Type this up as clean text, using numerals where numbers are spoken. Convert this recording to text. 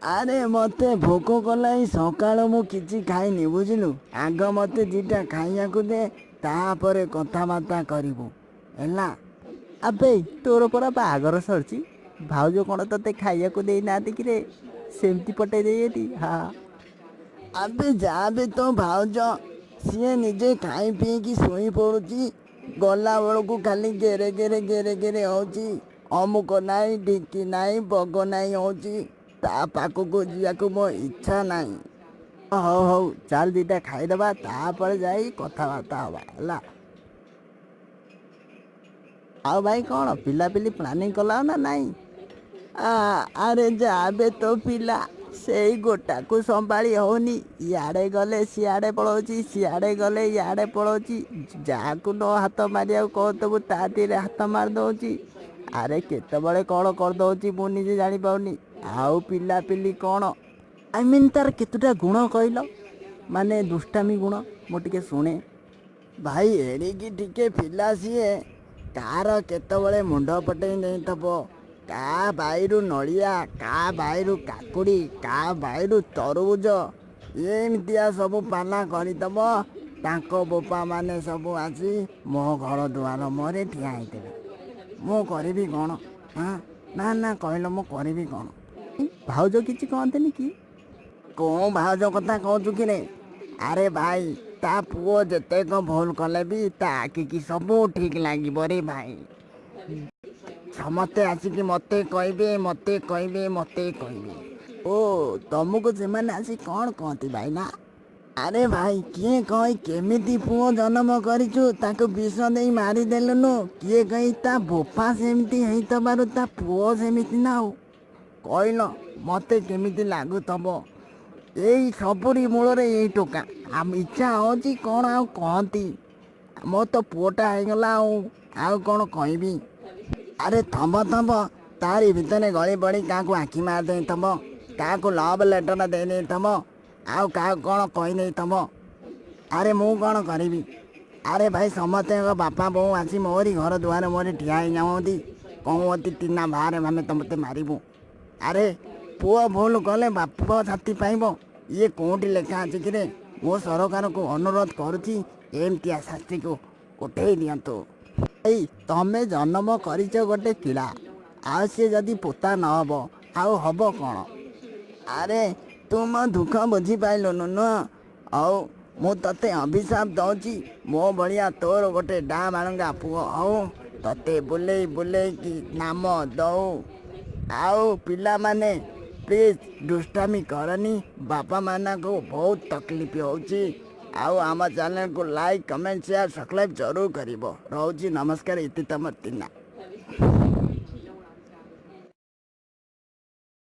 ଆରେ ମୋତେ ଭୋକ କଲାଣି ସକାଳୁ ମୁଁ କିଛି ଖାଇନି ବୁଝିଲୁ। ଆଗ ମୋତେ ଦୁଇଟା ଖାଇବାକୁ ଦେ, ତାପରେ କଥାବାର୍ତ୍ତା କରିବୁ ହେଲା। ଆବେ ତୋର ପରା ବାହାଘର ସରିଛି, ଭାଉଜ କ'ଣ ତତେ ଖାଇବାକୁ ଦେଇନାହାନ୍ତି କିରେ? ସେମିତି ପଟେଇ ଦେଇଛନ୍ତି। ହଁ ଆବେ ଯାହା ବି ତୋ ଭାଉଜ, ସିଏ ନିଜେ ଖାଇ ପିଇକି ଶୋଇ ପଡ଼ୁଛି। ଗଲାବେଳକୁ ଖାଲି ଗେରେ ଗେରେ ଗେରେ ଗେରେ ହେଉଛି। ଅମୁକ ନାହିଁ ଢିଙ୍କି ନାହିଁ ବଗ ନାହିଁ ହେଉଛି। ତା ପାଖକୁ ଯିବାକୁ ମୋ ଇଚ୍ଛା ନାହିଁ। ହଉ ହଉ ଚାଲ ଦୁଇଟା ଖାଇଦେବା, ତାପରେ ଯାଇ କଥାବାର୍ତ୍ତା ହେବା ହେଲା। ଆଉ ଭାଇ କ'ଣ ପିଲାପିଲି ପ୍ଲାନିଂ କଲା ନା ନାଇଁ? ଆରେ ଯାବେ ତୋ ପିଲା, ସେଇ ଗୋଟାକୁ ସମ୍ଭାଳି ହେଉନି। ଇଆଡ଼େ ଗଲେ ସିଆଡ଼େ ପଳାଉଛି, ସିଆଡ଼େ ଗଲେ ଇଆଡ଼େ ପଳାଉଛି। ଯାହାକୁ ନ ହାତ ମାରିବାକୁ କହୁଥିବୁ ତା ଦେହରେ ହାତ ମାରି ଦେଉଛି। ଆରେ କେତେବେଳେ କ'ଣ କରିଦେଉଛି ମୁଁ ନିଜେ ଜାଣିପାରୁନି। ଆଉ ପିଲାପିଲି କ'ଣ, ତାର କେତେଟା ଗୁଣ କହିଲ? ମାନେ ଦୁଷ୍ଟାମି ଗୁଣ ମୁଁ ଟିକେ ଶୁଣେ। ଭାଇ ଏଡ଼ିକି ଟିକେ ପିଲା ସିଏ, କାହାର କେତେବେଳେ ମୁଣ୍ଡ ପଟେଇ ନେଇଥିବ। କାହା ବାଇରୁ ନଡ଼ିଆ, କାହା ବାଇରୁ କାକୁଡ଼ି, କାହା ବାଇରୁ ତରଭୁଜ, ଏମିତିଆ ସବୁ ପାଲା କରିଦେବ। ତାଙ୍କ ବୋପା ମାନେ ସବୁ ଆସି ମୋ ଘର ଦୁଆର ମୁହଁରେ ଠିଆ ହେଇଥିବେ। ମୁଁ କରିବି କ'ଣ? ନା ନା କହିଲ ମୁଁ କରିବି କ'ଣ? ଭାଉଜ କିଛି କହନ୍ତିନି କି? କେଉଁ ଭାଉଜ କଥା କହୁଛୁ କିରେ? ଆରେ ଭାଇ, ତା ପୁଅ ଯେତେ କ'ଣ ଭୁଲ କଲେ ବି ତା ଆଖିକି ସବୁ ଠିକ୍ ଲାଗିବ ରେ ଭାଇ। ସମସ୍ତେ ଆସିକି ମୋତେ କହିବେ, ମୋତେ କହିବେ, ମୋତେ କହିବେ। ଓ ତମକୁ ସେମାନେ ଆସି କ'ଣ କହନ୍ତି ଭାଇନା? ଆରେ ଭାଇ, କିଏ କହି କେମିତି ପୁଅ ଜନ୍ମ କରିଛୁ ତାକୁ ବିଷ ଦେଇ ମାରିଦେଲୁନୁ? କିଏ କହି ତା ବୋପା ସେମିତି ହେଇଥିବାରୁ ତା ପୁଅ ସେମିତି ନା ଆଉ? କହିଲ ମୋତେ କେମିତି ଲାଗୁଥିବ? ଏଇ ସବୁରି ମୂଳରେ ଏଇ ଟୋକା। ଇଚ୍ଛା ହେଉଛି କ'ଣ ଆଉ କହନ୍ତି? ମୋ ତ ପୁଅଟା ହେଇଗଲା, ଆଉ କ'ଣ କହିବି? ଆରେ ଥମ୍ବ ଥମ୍ବ ତାରି ଭିତରେ ଗଳି ପଡ଼ି କାହାକୁ ଆଖି ମାରି ଦେଇଥିବ, କାହାକୁ ଲଭ୍ ଲେଟର୍ ଦେଇ ଦେଇଥିବ, ଆଉ କାହାକୁ କ'ଣ କହି ଦେଇଥିବ। ଆରେ ମୁଁ କ'ଣ କରିବି? ଆରେ ଭାଇ, ସମସ୍ତଙ୍କ ବାପା ବୋଉ ଆସି ମୋରି ଘର ଦୁଆର ମୋରି ଠିଆ ହେଇଯାଆନ୍ତି, କହୁଅନ୍ତି ଟିନା ବାହାରେ ଆମେ ମୋତେ ମାରିବୁ। ଆରେ ପୁଅ ଭୁଲ କଲେ ବାପ ଛାତି ପାଇବ, ଇଏ କେଉଁଠି ଲେଖା ଅଛି କିରେ? ମୁଁ ସରକାରକୁ ଅନୁରୋଧ କରୁଛି ଏମିତିଆ ଶାସ୍ତିକୁ ଉଠେଇ ଦିଅନ୍ତୁ। ଏଇ ତମେ ଜନ୍ମ କରିଛ ଗୋଟେ କିଳା, ଆଉ ସିଏ ଯଦି ପୋତା ନ ହେବ ଆଉ ହେବ କ'ଣ? ଆରେ ତୁ ମୋ ଦୁଃଖ ବୁଝିପାରିଲୁନୁ ନୁହଁ? ହଉ ମୁଁ ତତେ ଅଭିଶାପ ଦେଉଛି, ମୋ ଭଳିଆ ତୋର ଗୋଟେ ଡା ବାଳଙ୍ଗା ପୁଅ ହଉ, ତତେ ବୁଲେଇ ବୁଲେଇକି ନାମ ଦଉ। ଆଉ ପିଲାମାନେ ପ୍ଲିଜ୍ ଦୁଷ୍ଟାମି କରନି, ବାପାମାନଙ୍କୁ ବହୁତ ତକଲିଫ ହେଉଛି। ଆଉ ଆମ ଚ୍ୟାନେଲକୁ ଲାଇକ୍, କମେଣ୍ଟ, ସେୟାର, ସବସ୍କ୍ରାଇବ୍ ଜରୁର କରିବ। ରହୁଛି, ନମସ୍କାର। ଇତି ତମର ଟିନା।